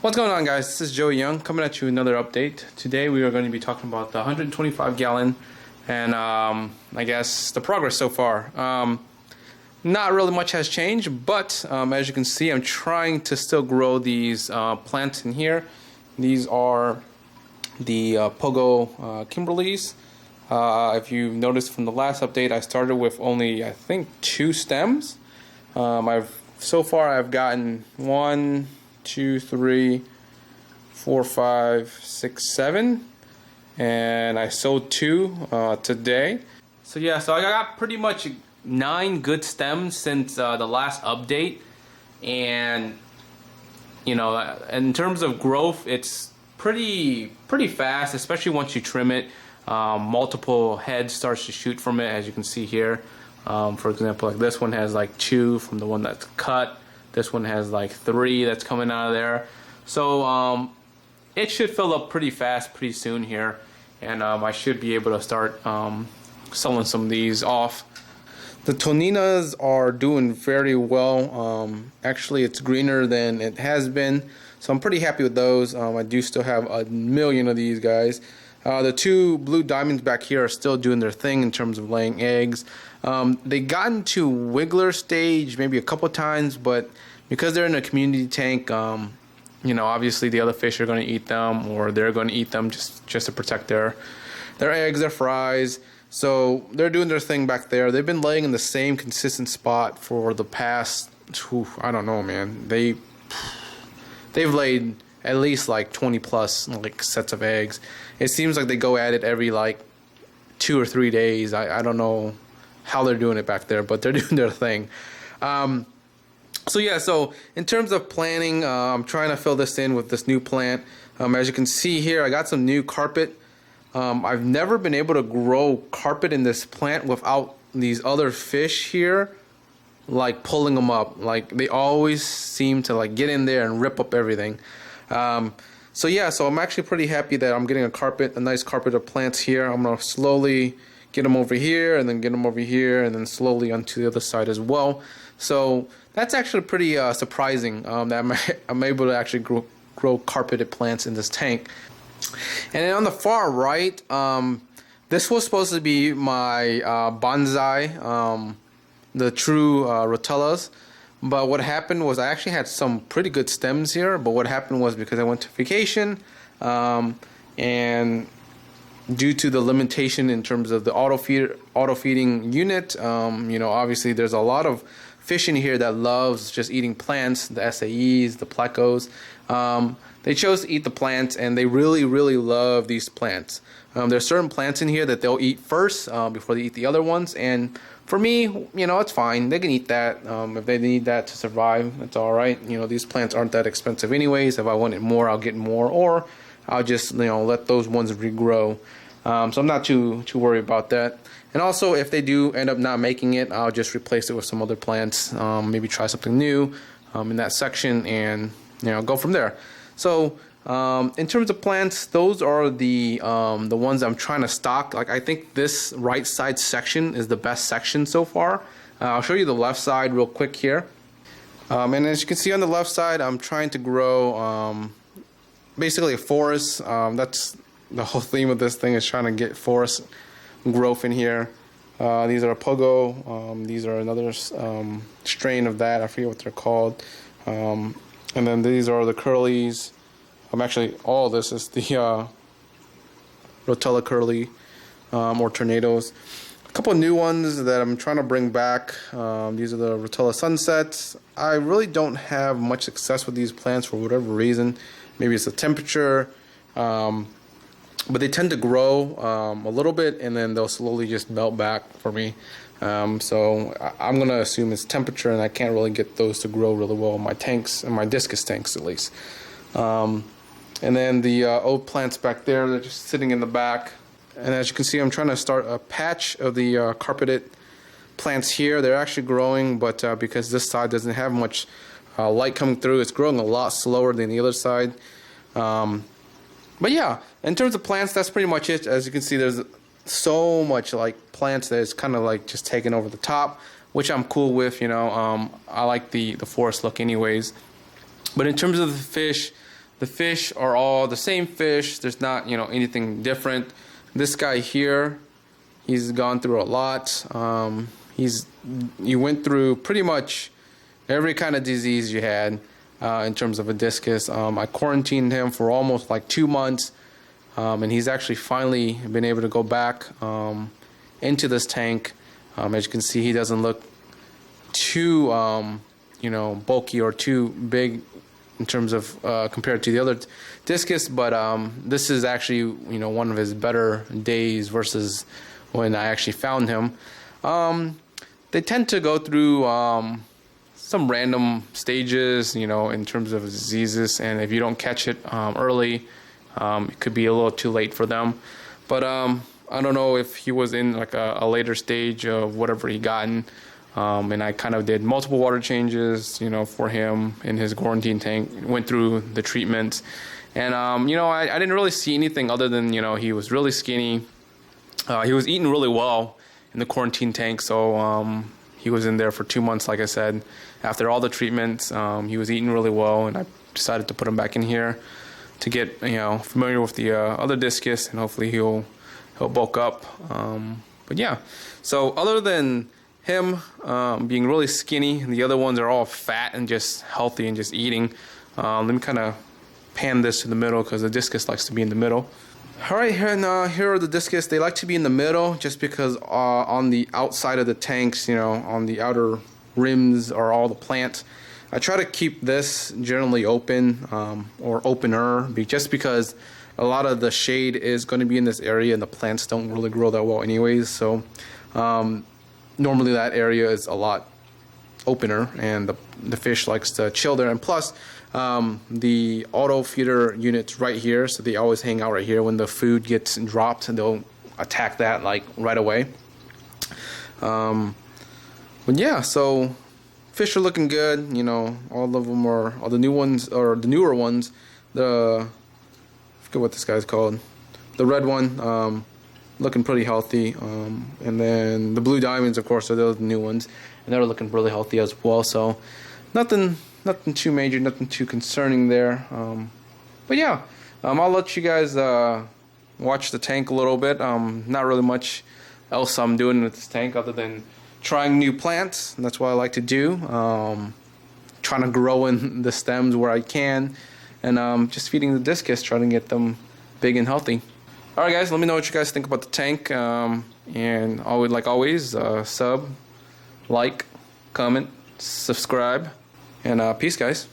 What's going on, guys? This is Joe Young coming at you with another update. Today we are going to be talking about the 125 gallon and I guess the progress so far. Not really much has changed, but as you can see, I'm trying to still grow these plants in here. These are the Pogo Kimberleys. If you noticed from the last update, I started with only, I think, 2 stems. So far I've gotten 1, 2, 3, 4, 5, 6, 7, and I sowed 2 today. So yeah, so I got pretty much 9 good stems since the last update, and you know, in terms of growth, it's pretty fast, especially once you trim it. Multiple heads starts to shoot from it, as you can see here. For example, like this one has like 2 from the one that's cut. This one has like 3 that's coming out of there. So it should fill up pretty fast pretty soon here, and I should be able to start selling some of these off. The Toninas are doing very well. Actually, it's greener than it has been, so I'm pretty happy with those. I do still have a million of these guys. The 2 blue diamonds back here are still doing their thing in terms of laying eggs. They got into wiggler stage maybe a couple times, but because they're in a community tank, you know, obviously the other fish are going to eat them, or they're going to eat them just to protect their eggs, their fries. So they're doing their thing back there. They've been laying in the same consistent spot for the past, I don't know, man. They've laid at least like 20 plus like sets of eggs. It seems like they go at it every like 2 or 3 days. I don't know how they're doing it back there, but they're doing their thing. So yeah, so in terms of planting, I'm trying to fill this in with this new plant. As you can see here, I got some new carpet. I've never been able to grow carpet in this plant without these other fish here like pulling them up. Like they always seem to like get in there and rip up everything. So yeah, so I'm actually pretty happy that I'm getting a nice carpet of plants here. I'm gonna slowly get them over here, and then get them over here, and then slowly onto the other side as well. So that's actually pretty surprising that I'm able to actually grow carpeted plants in this tank. And then on the far right, this was supposed to be my bonsai, the true Rotalas. But what happened was I actually had some pretty good stems here, but what happened was because I went to vacation, and due to the limitation in terms of the auto feeding unit, you know, obviously there's a lot of fish in here that loves just eating plants, the SAEs, the plecos. They chose to eat the plants, and they really love these plants. There's certain plants in here that they'll eat first before they eat the other ones, and for me, you know, it's fine. They can eat that. If they need that to survive, it's all right. You know, these plants aren't that expensive anyways. If I wanted more, I'll get more, or I'll just, you know, let those ones regrow. So I'm not too worried about that. And also, if they do end up not making it, I'll just replace it with some other plants. Maybe try something new in that section, and you know, go from there. So in terms of plants, those are the ones I'm trying to stock. Like I think this right side section is the best section so far. I'll show you the left side real quick here. And as you can see on the left side, I'm trying to grow basically a forest. That's the whole theme of this thing, is trying to get forest growth in here. These are a Pogo. These are another strain of that. I forget what they're called. And then these are the curlies. Actually, all this is the Rotala curly or tornadoes. A couple of new ones that I'm trying to bring back. These are the Rotala Sunsets. I really don't have much success with these plants for whatever reason. Maybe it's the temperature, but they tend to grow a little bit, and then they'll slowly just melt back for me. So I'm going to assume it's temperature, and I can't really get those to grow really well in my tanks, in my Discus tanks at least. And then the old plants back there, they're just sitting in the back. And as you can see, I'm trying to start a patch of the carpeted plants here. They're actually growing, but because this side doesn't have much light coming through, it's growing a lot slower than the other side. But yeah, in terms of plants, that's pretty much it. As you can see, there's so much like plants that it's kind of like just taking over the top, which I'm cool with, you know. I like the forest look anyways. But in terms of the fish, The fish are all the same fish. There's not, you know, anything different. This guy here, he's gone through a lot. He went through pretty much every kind of disease you had in terms of a discus. I quarantined him for almost like 2 months, and he's actually finally been able to go back into this tank. As you can see, he doesn't look too you know, bulky or too big in terms of compared to the other discus, but this is actually, you know, one of his better days versus when I actually found him. They tend to go through some random stages, you know, in terms of diseases, and if you don't catch it early, it could be a little too late for them. But I don't know if he was in like a later stage of whatever he gotten. And I kind of did multiple water changes, you know, for him in his quarantine tank, went through the treatments. And, you know, I didn't really see anything other than, you know, he was really skinny. He was eating really well in the quarantine tank. So he was in there for 2 months, like I said. After all the treatments, he was eating really well. And I decided to put him back in here to get, you know, familiar with the other discus. And hopefully he'll bulk up. But yeah, so other than him being really skinny, the other ones are all fat and just healthy and just eating. Let me kind of pan this to the middle because the discus likes to be in the middle. All right, here are the discus. They like to be in the middle just because on the outside of the tanks, you know, on the outer rims are all the plants. I try to keep this generally open or opener just because a lot of the shade is going to be in this area and the plants don't really grow that well anyways. So normally that area is a lot opener and the fish likes to chill there. And plus the auto feeder unit's right here, so they always hang out right here. When the food gets dropped, they'll attack that like right away. But yeah, so fish are looking good, you know. All of them are, all the new ones, or the newer ones, I forget what this guy's called, the red one, looking pretty healthy, and then the blue diamonds, of course, are those new ones, and they're looking really healthy as well. So nothing too major, nothing too concerning there. But yeah, I'll let you guys watch the tank a little bit. Not really much else I'm doing with this tank other than trying new plants. And that's what I like to do. Trying to grow in the stems where I can, and just feeding the discus, trying to get them big and healthy. Alright guys, let me know what you guys think about the tank, and like always, sub, like, comment, subscribe, and peace guys.